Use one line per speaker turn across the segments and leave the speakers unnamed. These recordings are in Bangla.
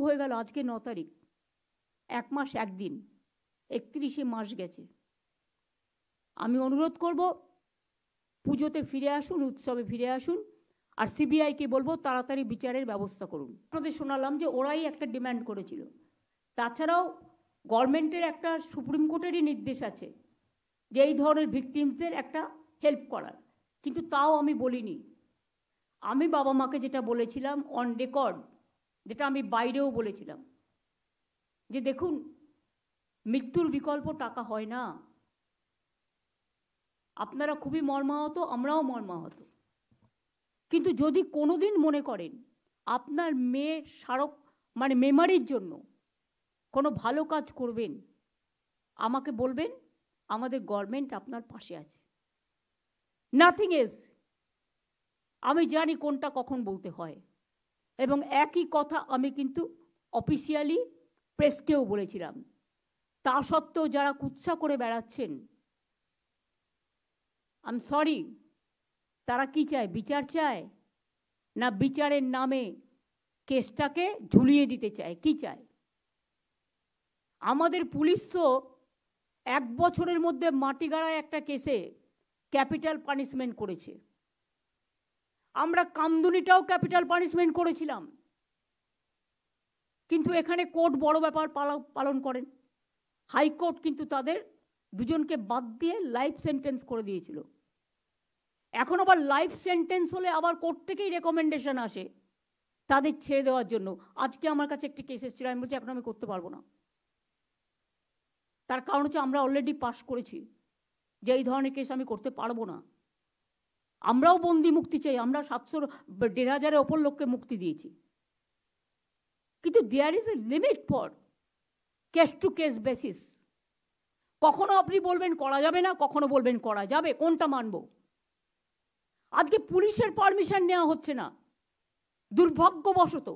হয়ে গেল, আজকে 9 তারিখ, 1 মাস 1 দিন, 31শে মাস গেছে। আমি অনুরোধ করব পুজোতে ফিরে আসুন, উৎসবে ফিরে আসুন, আর সিবিআইকে বলবো তাড়াতাড়ি বিচারের ব্যবস্থা করুন। আপনাদের শোনালাম যে ওরাই একটা ডিমান্ড করেছিল। তাছাড়াও গভর্নমেন্টের একটা সুপ্রিম কোর্টেরই নির্দেশ আছে যে এই ধরনের ভিকটিমসদের একটা হেল্প করার, কিন্তু তাও আমি বলিনি। আমি বাবা মাকে যেটা বলেছিলাম অন রেকর্ড, যেটা আমি বাইরেও বলেছিলাম, যে দেখুন মৃত্যুর বিকল্প টাকা হয় না। আপনারা খুবই মর্মাহত, আমরাও মর্মাহত, কিন্তু যদি কোনোদিন মনে করেন আপনার মেয়ের স্মারক মানে মেমারির জন্য কোনো ভালো কাজ করবেন, আমাকে বলবেন, আমাদের গভর্নমেন্ট আপনার পাশে আছে, নাথিং এলস। আমি জানি কোনটা কখন বলতে হয়, এবং একই কথা আমি কিন্তু অফিসিয়ালি প্রেসকেও বলেছিলাম। তা সত্ত্বেও যারা কুৎসা করে বেড়াচ্ছেন, আই এম সরি, তারা কি চায়? বিচার চায়, না বিচারের নামে কেসটাকে ঝুলিয়ে দিতে চায়? কি চায়? আমাদের পুলিশ তো 1 বছরের মধ্যে মাটিগাড়ায় একটা কেসে ক্যাপিটাল পানিশমেন্ট করেছে। আমরা কামদুনিটাও ক্যাপিটাল পানিশমেন্ট করেছিলাম, কিন্তু এখানে কোর্ট বড় ব্যাপার পালন করেন। হাইকোর্ট কিন্তু তাদের দুজনকে বাদ দিয়ে লাইফ সেন্টেন্স করে দিয়েছিল। এখন আবার লাইফ সেন্টেন্স হলে আবার কোর্ট থেকেই রেকমেন্ডেশন আসে তাদের ছেড়ে দেওয়ার জন্য। আজকে আমার কাছে একটি কেস এসেছিল, আমি বলছি এখন আমি করতে পারবো না। তার কারণ হচ্ছে আমরা অলরেডি পাস করেছি যে এই ধরনের কেস আমি করতে পারবো না। আমরাও বন্দি মুক্তি চাই, আমরা 700-1500-এর ওপর লোককে মুক্তি দিয়েছি, কিন্তু there is a limit for case to case basis. কখনো আপনি বলবেন করা যাবে না, কখনো বলবেন করা যাবে, কোনটা মানব? আজকে পুলিশের পারমিশন নেওয়া হচ্ছে না, দুর্ভাগ্যবশত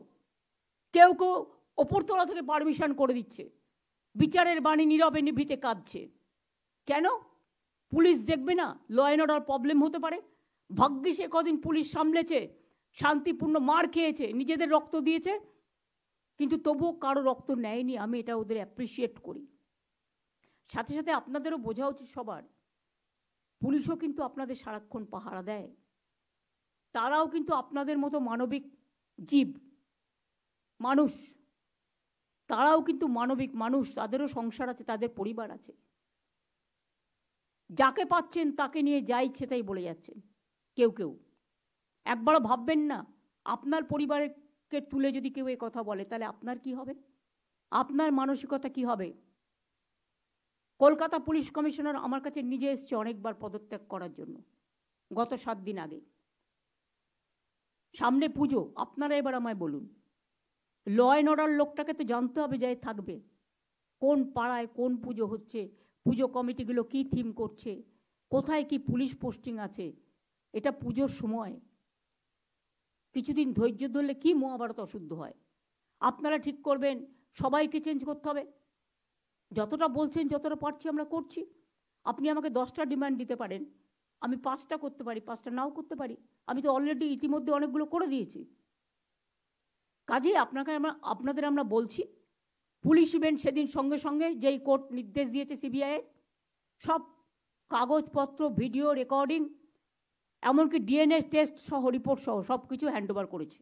কেউ কেউ ওপরতলা থেকে পারমিশন করে দিচ্ছে, বিচারের বাণী নীরবে নিভৃতে কাঁদছে। কেন? পুলিশ দেখবে না ল অ্যান্ড অর্ডার প্রবলেম হতে পারে? ভাগ্যিস কদিন পুলিশ সামলেছে, শান্তিপূর্ণ, মার খেয়েছে, নিজেদের রক্ত দিয়েছে, কিন্তু তবুও কারো রক্ত নেয়নি। আমি এটা ওদের অ্যাপ্রিসিয়েট করি। সাথে সাথে আপনাদেরও বোঝা উচিত সবার, পুলিশও কিন্তু আপনাদের সারাক্ষণ পাহারা দেয়। তারাও কিন্তু আপনাদের মতো মানবিক জীব, মানুষ। তারাও কিন্তু মানবিক মানুষ, তাদেরও সংসার আছে, তাদের পরিবার আছে। যাকে পাচ্ছেন তাকে নিয়ে যা ইচ্ছে তাই বলে যাচ্ছেন কেউ কেউ। একবারও ভাববেন না আপনার পরিবারকে তুলে যদি কেউ এই কথা বলে তাহলে আপনার কি হবে, আপনার মানসিকতা কি হবে? কলকাতা পুলিশ কমিশনার আমার কাছে নিজে এসছে অনেকবার পদত্যাগ করার জন্য, গত 7 দিন আগে। সামনে পুজো, আপনারা এবার আমায় বলুন, ল অ্যান্ড অর্ডার লোকটাকে তো জানতে হবে যে থাকবে কোন পাড়ায় কোন পুজো হচ্ছে, পুজো কমিটিগুলো কি থিম করছে, কোথায় কি পুলিশ পোস্টিং আছে। এটা পুজোর সময়, কিছুদিন ধৈর্য ধরলে কি মহাভারত অশুদ্ধ হয়। আপনারা ঠিক করবেন সবাইকে চেঞ্জ করতে হবে। যতটা বলছেন, যতটা পারছি আমরা করছি। আপনি আমাকে 10টা ডিমান্ড দিতে পারেন, আমি 5টা করতে পারি, 5টা নাও করতে পারি। আমি তো অলরেডি ইতিমধ্যে অনেকগুলো করে দিয়েছি। কাজেই আপনাদের আমরা বলছি, পুলিশ ইভেন্ট সেদিন সঙ্গে সঙ্গে যেই কোর্ট নির্দেশ দিয়েছে সিবিআই, সব কাগজপত্র, ভিডিও রেকর্ডিং, এমনকি ডিএনএ টেস্ট সহ, রিপোর্ট সহ সব কিছু হ্যান্ডওভার করেছে।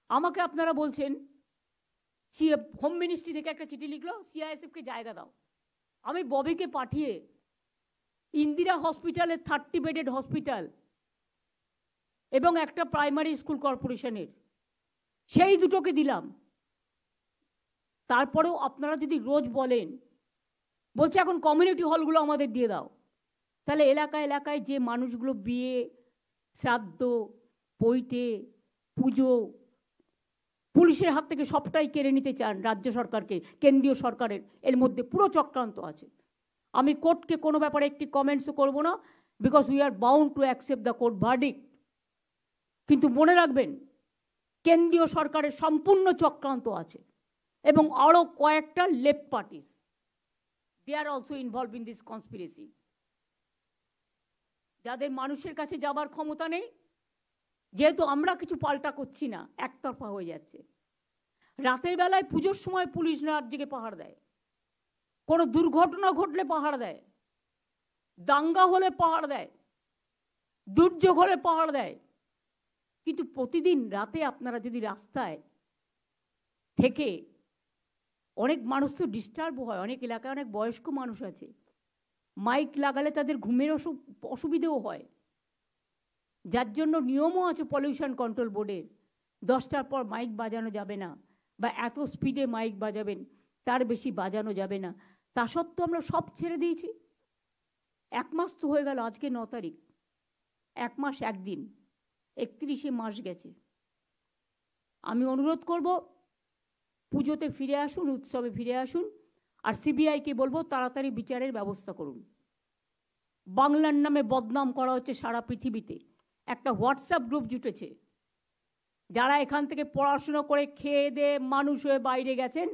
আমাকে আপনারা বলছেন হোম মিনিস্ট্রি থেকে একটা চিঠি লিখলো সিআইএসএফকে জায়গা দাও। আমি ববিকে পাঠিয়ে ইন্দিরা হসপিটালের 30 বেডেড হসপিটাল এবং একটা প্রাইমারি স্কুল কর্পোরেশনের সেই দুটোকে দিলাম। তারপরেও আপনারা যদি রোজ বলেন, বলছে এখন কমিউনিটি হলগুলো আমাদের দিয়ে দাও, তাহলে এলাকায় এলাকায় যে মানুষগুলো বিয়ে, শ্রাদ্ধ, পৈতে, পুজো, পুলিশের হাত থেকে সবটাই কেড়ে নিতে চান রাজ্য সরকারকে, কেন্দ্রীয় সরকারের এর মধ্যে পুরো চক্রান্ত আছে। আমি কোর্টকে কোনো ব্যাপারে একটি কমেন্টসও করব না, because we are bound to accept the court verdict. কিন্তু মনে রাখবেন কেন্দ্রীয় সরকারের সম্পূর্ণ চক্রান্ত আছে এবং আরও কয়েকটা left parties, they are also involve in this conspiracy. যাদের মানুষের কাছে যাবার ক্ষমতা নেই, যেহেতু আমরা কিছু পাল্টা করছি না, একতরফা হয়ে যাচ্ছে। রাতের বেলায় পুজোর সময় পুলিশ রাত জেগে পাহাড় দেয়, কোনো দুর্ঘটনা ঘটলে পাহাড় দেয়, দাঙ্গা হলে পাহাড় দেয়, দুর্যোগ হলে পাহাড় দেয়। কিন্তু প্রতিদিন রাতে আপনারা যদি রাস্তায় থেকে, অনেক মানুষ তো ডিস্টার্ব হয়, অনেক এলাকায় অনেক বয়স্ক মানুষ আছে, মাইক লাগালে তাদের ঘুমের অসুবিধেও হয়, যার জন্য নিয়মও আছে পলিউশন কন্ট্রোল বোর্ডের, 10টার পর মাইক বাজানো যাবে না, বা এত স্পিডে মাইক বাজাবেন তার বেশি বাজানো যাবে না। তা সত্ত্বেও আমরা সব ছেড়ে দিয়েছি। 1 মাস তো হয়ে গেল, আজকে 9 তারিখ, 1 মাস 1 দিন, 31শে মাস গেছে। আমি অনুরোধ করব, পুজোতে ফিরে আসুন, উৎসবে ফিরে আসুন, আর সিবিআইকে বলবো তাড়াতাড়ি বিচারের ব্যবস্থা করুন। বাংলার নামে বদনাম করা হচ্ছে সারা পৃথিবীতে। একটা হোয়াটসঅ্যাপ গ্রুপ জুটেছে, যারা এখান থেকে পড়াশোনা করে খেয়ে দিয়ে মানুষ হয়ে বাইরে গেছেন,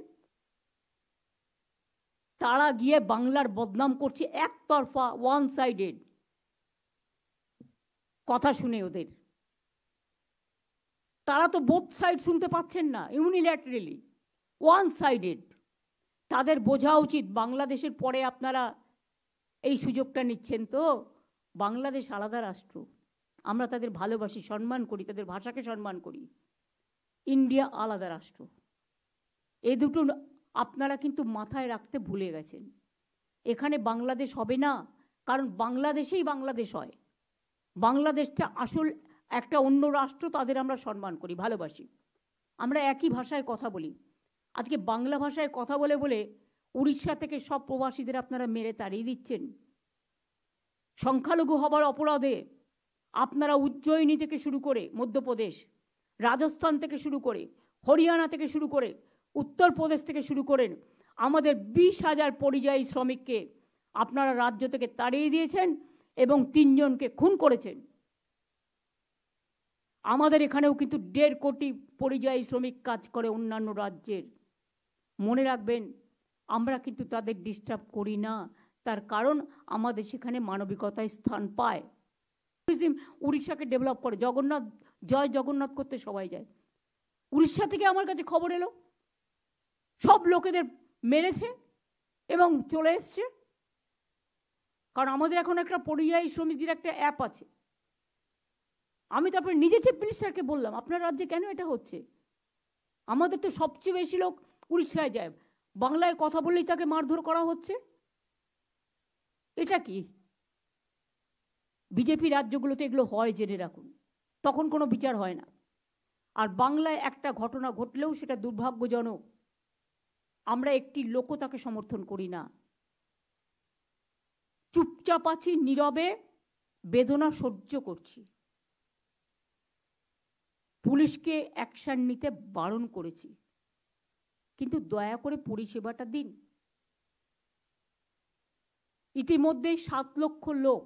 তারা গিয়ে বাংলার বদনাম করছে একতরফা, ওয়ান সাইডেড কথা শুনে ওদের। তারা তো বোথ সাইড শুনতে পাচ্ছেন না, ইউনিল্যাটারালি, ওয়ান সাইডেড। তাদের বোঝা উচিত বাংলাদেশের পরে আপনারা এই সুযোগটা নিচ্ছেন। তো বাংলাদেশ আলাদা রাষ্ট্র, আমরা তাদের ভালোবাসি, সম্মান করি, তাদের ভাষাকে সম্মান করি। ইন্ডিয়া আলাদা রাষ্ট্র। এ দুটো আপনারা কিন্তু মাথায় রাখতে ভুলে গেছেন। এখানে বাংলাদেশ হবে না, কারণ বাংলাদেশেই বাংলাদেশ হয়। বাংলাদেশটা আসল একটা অন্য রাষ্ট্র, তাদের আমরা সম্মান করি, ভালোবাসি, আমরা একই ভাষায় কথা বলি। আজকে বাংলা ভাষায় কথা বলে বলে উড়িষ্যা থেকে সব প্রবাসীদের আপনারা মেরে তাড়িয়ে দিচ্ছেন। সংখ্যালঘু হবার অপরাধে আপনারা উজ্জয়িনী থেকে শুরু করে মধ্যপ্রদেশ, রাজস্থান থেকে শুরু করে, হরিয়ানা থেকে শুরু করে, উত্তরপ্রদেশ থেকে শুরু করেন, আমাদের 20,000 পরিযায়ী শ্রমিককে আপনারা রাজ্য থেকে তাড়িয়ে দিয়েছেন এবং 3 জনকে খুন করেছেন। আমাদের এখানেও কিন্তু 1.5 কোটি পরিযায়ী শ্রমিক কাজ করে অন্যান্য রাজ্যের। মনে রাখবেন, আমরা কিন্তু তাদের ডিস্টার্ব করি না, তার কারণ আমাদের সেখানে মানবিকতায় স্থান পায়। উড়িষ্যাকে ডেভেলপ করে, জগন্নাথ, জয় জগন্নাথ করতে সবাই যায়। উড়িষ্যা থেকে আমার কাছে খবর এলো সব লোকেদের মেরেছে এবং চলে এসছে, কারণ আমাদের এখন একটা পরিযায়ী শ্রমিকদের একটা অ্যাপ আছে। আমি তারপরে নিজে চিফ মিনিস্টারকে বললাম, আপনার রাজ্যে কেন এটা হচ্ছে? আমাদের তো সবচেয়ে বেশি লোক উড়িষ্যায় যায়, বাংলায় কথা বললেই তাকে মারধর করা হচ্ছে। এটা কি? বিজেপি রাজ্যগুলোতে এগুলো হয়, জেনে রাখুন, তখন কোনো বিচার হয় না। আর বাংলায় একটা ঘটনা ঘটলেও সেটা দুর্ভাগ্যজনক, আমরা একটি লোকও তাকে সমর্থন করি না, চুপচাপ আছি, নীরবে বেদনা সহ্য করছি। পুলিশকে অ্যাকশন নিতে বারণ করেছি, কিন্তু দয়া করে পরিষেবাটা দিন। ইতিমধ্যে 7 লক্ষ লোক